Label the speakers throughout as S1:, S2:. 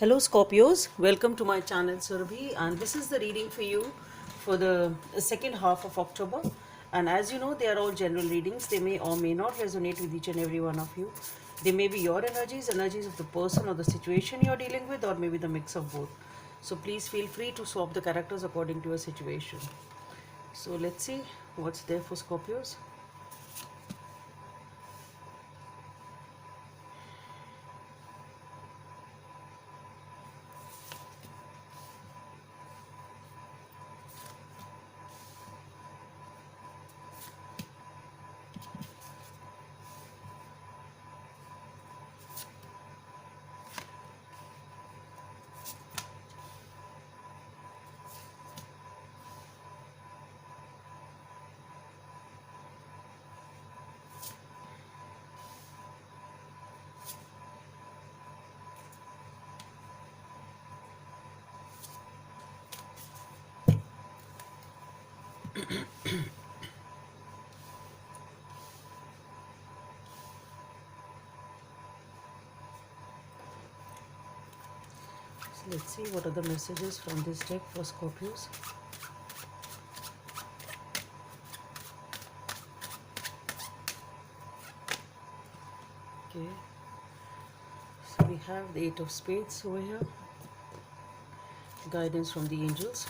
S1: Hello Scorpios, welcome to my channel Surabhi, and this is the reading for you for the second half of October. And as you know, they are all general readings. They may or may not resonate with each and every one of you. They may be your energies of the person or the situation you're dealing with, or maybe the mix of both. So please feel free to swap the characters according to your situation. So let's see what's there for Scorpios. So let's see what are the messages from this deck for Scorpios. Okay, so we have the Eight of Spades over here, guidance from the angels.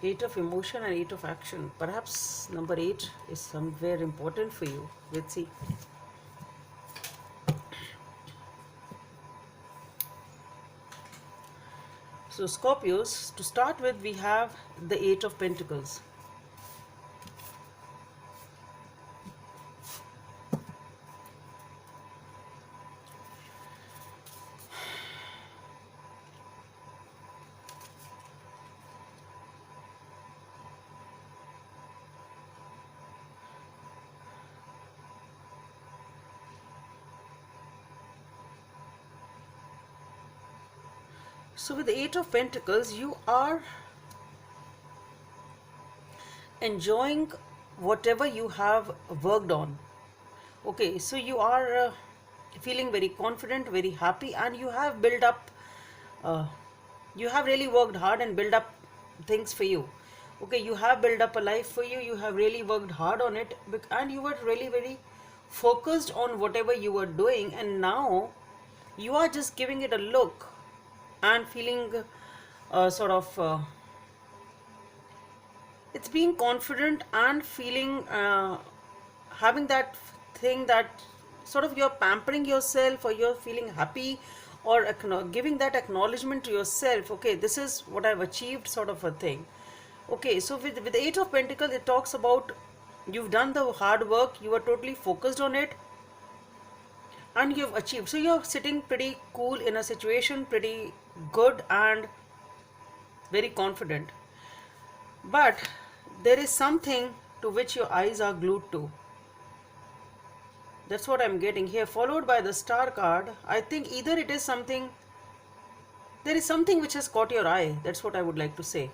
S1: Eight of emotion and eight of action. Perhaps number 8 is somewhere important for you. Let's see. So Scorpios, to start with, we have the Eight of Pentacles. So with the Eight of Pentacles, you are enjoying whatever you have worked on. Okay, so you are feeling very confident, very happy, and you have built up, uh, you have really worked hard and built up things for you. Okay, you have built up a life for you, you have really worked hard on it, and you were really very focused on whatever you were doing, and now you are just giving it a look and feeling sort of it's being confident and feeling having that thing that sort of you're pampering yourself, or you're feeling happy, or giving that acknowledgement to yourself. Okay, this is what I've achieved, sort of a thing. Okay, so with the Eight of Pentacles, it talks about you've done the hard work, you are totally focused on it, and you've achieved. So you're sitting pretty cool in a situation, pretty good and very confident. But there is something to which your eyes are glued to. That's what I'm getting here, followed by the Star card. I think either it is something, there is something which has caught your eye. That's what I would like to say.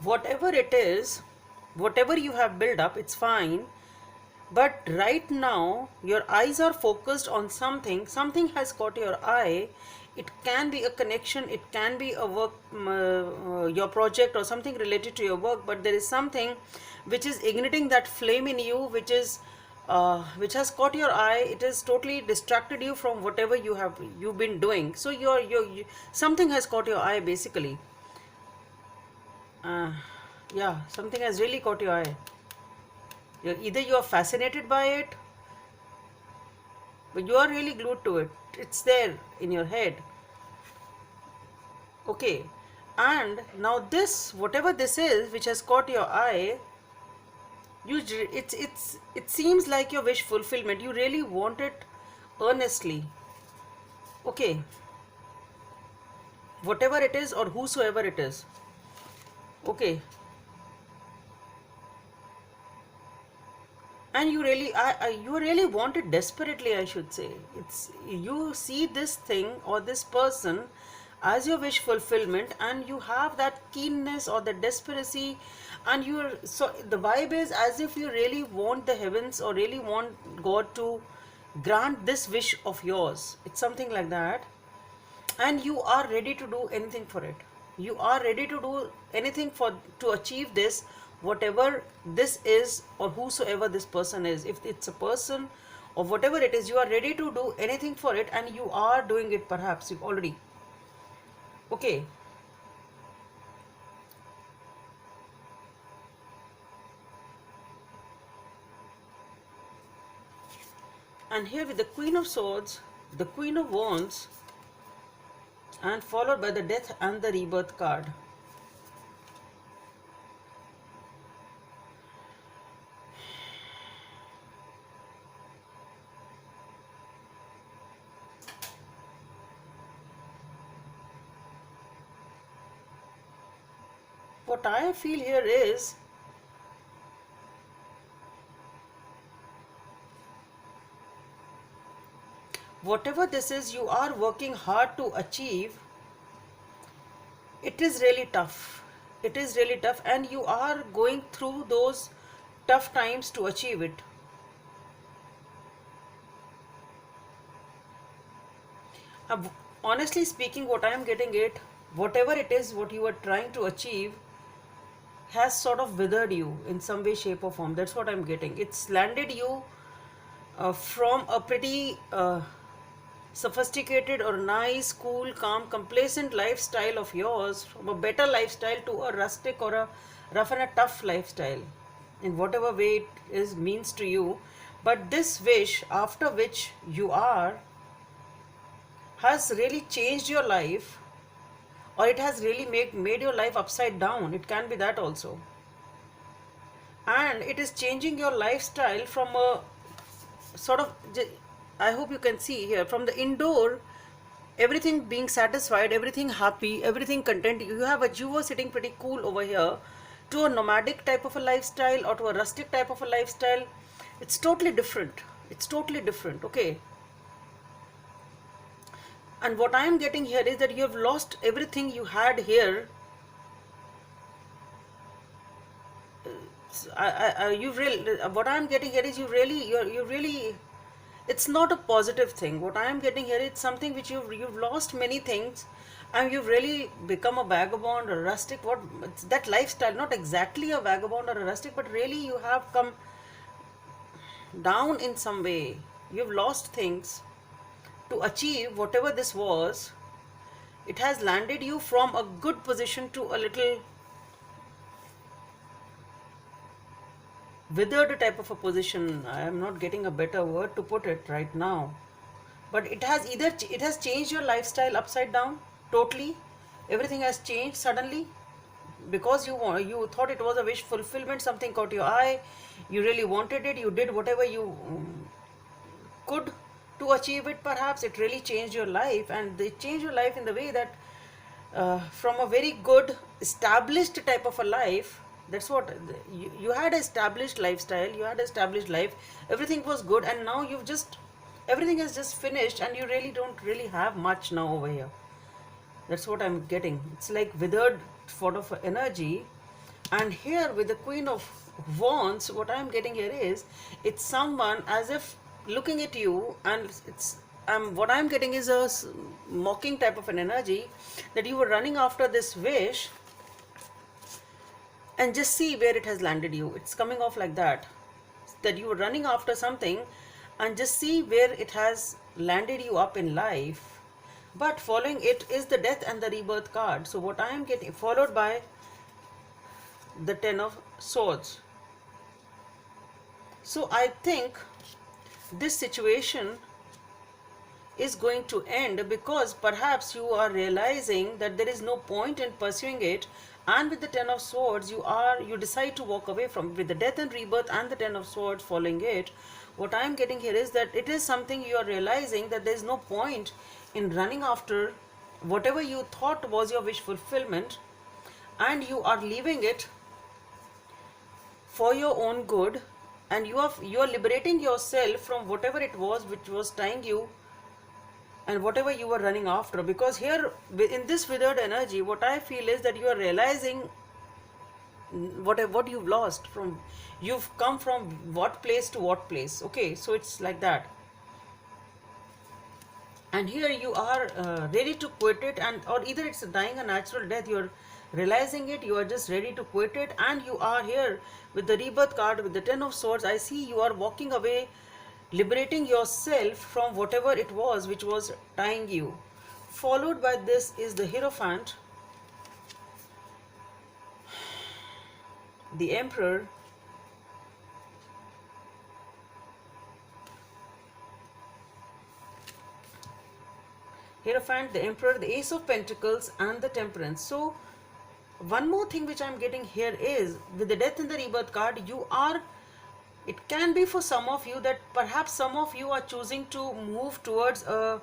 S1: Whatever it is, whatever you have built up, it's fine. But right now, your eyes are focused on something. Something has caught your eye. It can be a connection, it can be a work, your project, or something related to your work. But there is something which is igniting that flame in you, which has caught your eye. It has totally distracted you from whatever you've been doing. So something has caught your eye, basically. Yeah, something has really caught your eye. Either you are fascinated by it, but you are really glued to it. It's there in your head. Okay, and now this, whatever this is which has caught your eye, it seems like your wish fulfillment. You really want it earnestly. Okay, whatever it is or whosoever it is. Okay, and you really want it desperately, I should say. It's, you see this thing or this person as your wish fulfillment, and you have that keenness or the desperacy, and you're so the vibe is as if you really want the heavens or really want God to grant this wish of yours. It's something like that, and you are ready to do anything for it. You are ready to do anything for to achieve this, whatever this is, or whosoever this person is. If it's a person or whatever it is, you are ready to do anything for it, and you are doing it, perhaps you already. Okay. And here with the Queen of Swords, the Queen of Wands, and followed by the Death and the Rebirth card. What I feel here is, whatever this is you are working hard to achieve, it is really tough. It is really tough, and you are going through those tough times to achieve it. Uh, Honestly speaking, what I am getting it, whatever it is, what you are trying to achieve, has sort of withered you in some way, shape, or form. That's what I'm getting. It's landed you from a pretty sophisticated or nice, cool, calm, complacent lifestyle of yours, from a better lifestyle to a rustic or a rough and a tough lifestyle, in whatever way it is means to you. But this wish, after which you are, has really changed your life, or it has really made your life upside down. It can be that also. And it is changing your lifestyle from a sort of, I hope you can see here, from the indoor, everything being satisfied, everything happy, everything content. You were sitting pretty cool over here, to a nomadic type of a lifestyle or to a rustic type of a lifestyle. It's totally different. It's totally different. Okay. And what I am getting here is that you have lost everything you had here. What I am getting here is you really, it's not a positive thing. What I am getting here is something which you've lost many things, and you've really become a vagabond or rustic. What, it's that lifestyle, not exactly a vagabond or a rustic, but really you have come down in some way. You've lost things to achieve whatever this was. It has landed you from a good position to a little withered type of a position. I am not getting a better word to put it right now. But it has changed your lifestyle upside down totally. Everything has changed suddenly because you thought it was a wish fulfillment. Something caught your eye. You really wanted it. You did whatever you could to achieve it. Perhaps it really changed your life, and they changed your life in the way that from a very good established type of a life. That's what you had, established lifestyle, you had established life, everything was good, and now you've just, everything is just finished, and you really don't really have much now over here. That's what I'm getting. It's like withered sort of energy. And here with the Queen of Wands, what I'm getting here is, it's someone as if looking at you, and it's what I'm getting is a mocking type of an energy, that you were running after this wish, and just see where it has landed you. It's coming off like that, that you were running after something, and just see where it has landed you up in life. But following it is the Death and the Rebirth card. So what I am getting, followed by the Ten of Swords. So I think this situation is going to end, because perhaps you are realizing that there is no point in pursuing it, and with the Ten of Swords you decide to walk away from, with the Death and Rebirth and the Ten of Swords following it. What I am getting here is that it is something you are realizing, that there is no point in running after whatever you thought was your wish fulfillment, and you are leaving it for your own good, and you are liberating yourself from whatever it was which was tying you and whatever you were running after. Because here in this withered energy, what I feel is that you are realizing what you've lost from, you've come from what place to what place. Okay, so it's like that. And here you are ready to quit it, and or either it's dying a natural death, you're realizing it, you are just ready to quit it, and you are here with the rebirth card, with the 10 of swords. I see you are walking away, liberating yourself from whatever it was which was tying you. Followed by this is the Hierophant, the Emperor, Hierophant, the Emperor, the Ace of Pentacles, and the Temperance. So, one more thing which I'm getting here is with the Death in the Rebirth card, you are, it can be for some of you that perhaps some of you are choosing to move towards a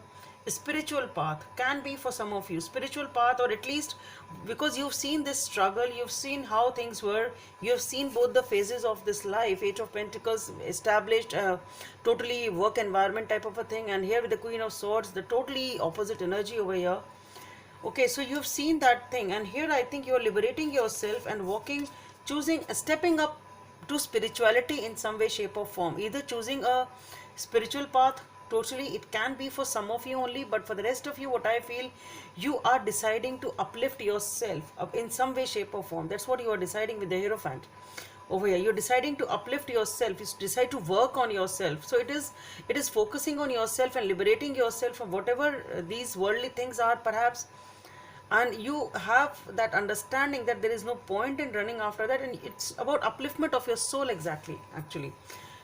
S1: spiritual path. Can be for some of you spiritual path, or at least because you've seen this struggle, you've seen how things were, you've seen both the phases of this life. Age of Pentacles, established, totally work environment type of a thing, and here with the Queen of Swords, the totally opposite energy over here. Okay, so you've seen that thing, and here I think you're liberating yourself and walking, choosing, stepping up to spirituality in some way, shape, or form. Either choosing a spiritual path, totally, it can be for some of you only, but for the rest of you, what I feel, you are deciding to uplift yourself in some way, shape, or form. That's what you are deciding with the Hierophant over here. You're deciding to uplift yourself, you decide to work on yourself. So it is focusing on yourself and liberating yourself from whatever these worldly things are perhaps, and you have that understanding that there is no point in running after that, and it's about upliftment of your soul. Exactly, actually.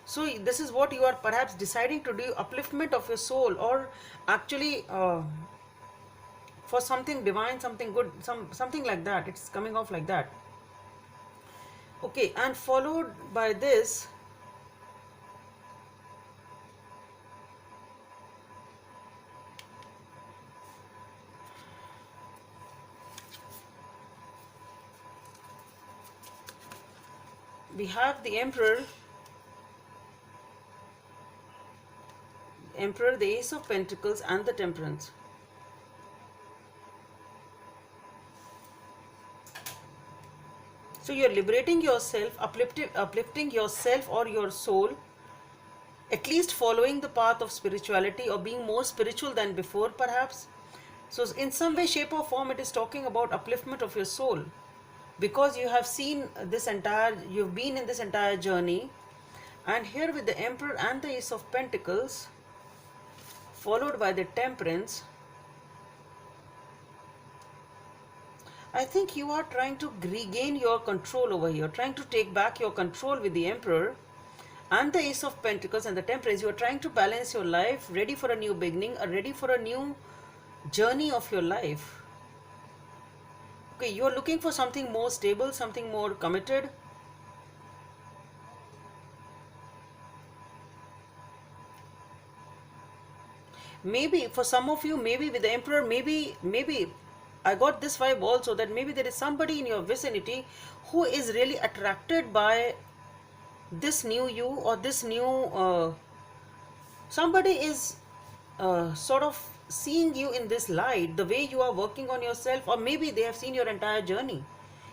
S1: So this is what you are perhaps deciding to do, upliftment of your soul, or actually for something divine, something good, something like that. It's coming off like that. Okay, and followed by this, we have the Emperor, the Ace of Pentacles, and the Temperance. So you're liberating yourself, uplifting yourself or your soul, at least following the path of spirituality, or being more spiritual than before perhaps. So in some way, shape, or form, it is talking about upliftment of your soul, because you have seen this entire, you've been in this entire journey. And here with the Emperor and the Ace of Pentacles, followed by the Temperance, I think you are trying to regain your control over here, trying to take back your control with the Emperor and the Ace of Pentacles and the Temperance. You are trying to balance your life, ready for a new beginning, ready for a new journey of your life. Okay, you are looking for something more stable, something more committed. Maybe for some of you, maybe with the Emperor, maybe I got this vibe also that maybe there is somebody in your vicinity who is really attracted by this new you, or this new somebody is sort of seeing you in this light, the way you are working on yourself, or maybe they have seen your entire journey.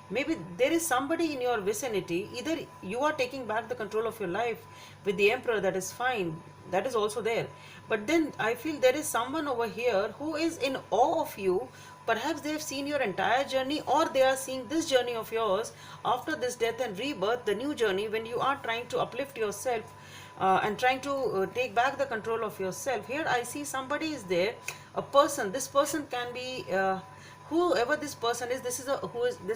S1: Maybe there is somebody in your vicinity, either you are taking back the control of your life with the Emperor, that is fine, that is also there. But then I feel there is someone over here who is in awe of you. Perhaps they have seen your entire journey, or they are seeing this journey of yours after this death and rebirth, the new journey when you are trying to uplift yourself and trying to take back the control of yourself. Here I see somebody is there, a person. This person can be whoever this person is. This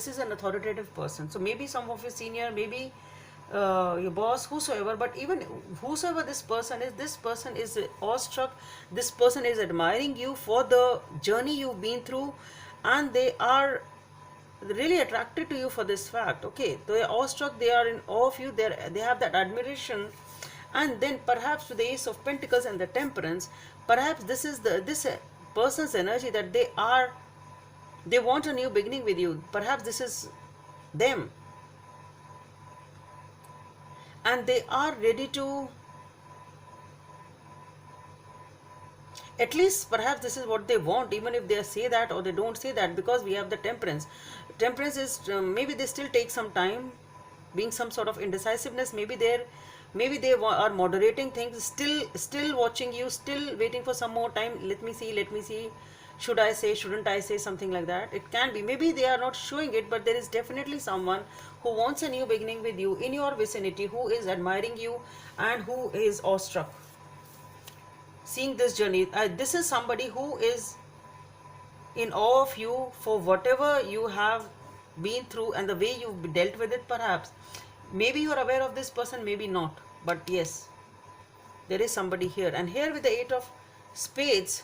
S1: is an authoritative person. So maybe some of your senior, maybe your boss, whosoever. But even whosoever this person is awestruck. This person is admiring you for the journey you've been through, and they are really attracted to you for this fact. Okay, they are awestruck, they are in awe of you, they have that admiration. And then perhaps with the Ace of Pentacles and the Temperance, perhaps this is this person's energy, that they want a new beginning with you. Perhaps this is them. and they are ready to, at least perhaps this is what they want, even if they say that or they don't say that, because we have the temperance. Temperance is, maybe they still take some time, being some sort of indecisiveness, maybe they're, maybe they are moderating things, still watching you, still waiting for some more time. Let me see, should I say, shouldn't I say, something like that. It can be, maybe they are not showing it, but there is definitely someone who wants a new beginning with you in your vicinity, who is admiring you and who is awestruck seeing this journey. This is somebody who is in awe of you for whatever you have been through and the way you've dealt with it, perhaps. Maybe you're aware of this person, maybe not. But yes, there is somebody here. And here with the Eight of Spades,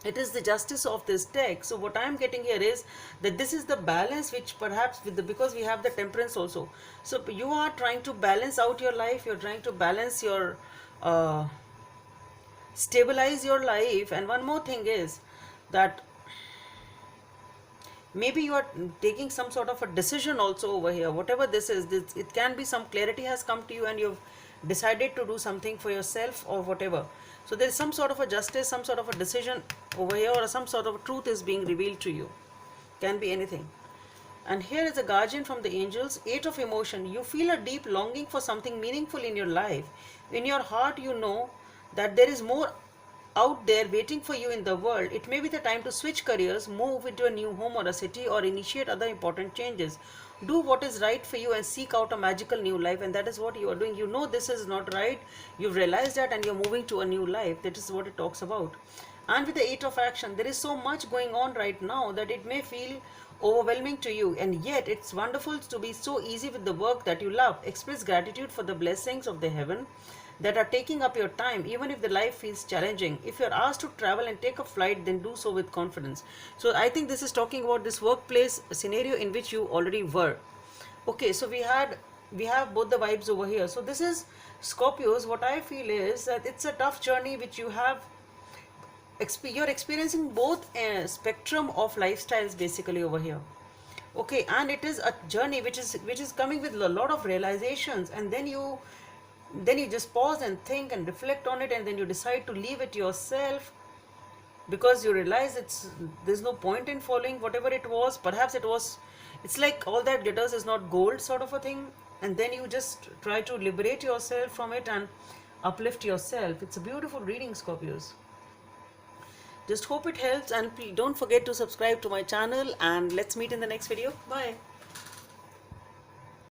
S1: it is the justice of this deck. So what I am getting here is that this is the balance which perhaps with the, because we have the temperance also. So you are trying to balance out your life, you're trying to balance your stabilize your life. And one more thing is that maybe you are taking some sort of a decision also over here, whatever this is. It can be some clarity has come to you and you've decided to do something for yourself or whatever. So there is some sort of a justice, some sort of a decision over here, or some sort of truth is being revealed to you. Can be anything. And here is a guardian from the angels. Eight of emotion. You feel a deep longing for something meaningful in your life. In your heart you know that there is more out there waiting for you in the world. It may be the time to switch careers, move into a new home or a city, or initiate other important changes. Do what is right for you and seek out a magical new life. And that is what you are doing. You know this is not right. You've realized that and you're moving to a new life. That is what it talks about. And with the Eight of Action, there is so much going on right now that it may feel overwhelming to you, and yet it's wonderful to be so easy with the work that you love. Express gratitude for the blessings of the heaven that are taking up your time, even if the life feels challenging. If you're asked to travel and take a flight, then do so with confidence. So I think this is talking about this workplace scenario in which you already were. Okay, so we have both the vibes over here. So this is Scorpios. What I feel is that it's a tough journey which you have. You're experiencing both a spectrum of lifestyles basically over here. Okay, and it is a journey which is coming with a lot of realizations, and then you just pause and think and reflect on it, and then you decide to leave it yourself because you realize there's no point in following whatever it was. Perhaps it's like all that glitters is not gold sort of a thing, and then you just try to liberate yourself from it and uplift yourself. It's a beautiful reading, Scorpios. Just hope it helps, and please don't forget to subscribe to my channel, and let's meet in the next video. Bye.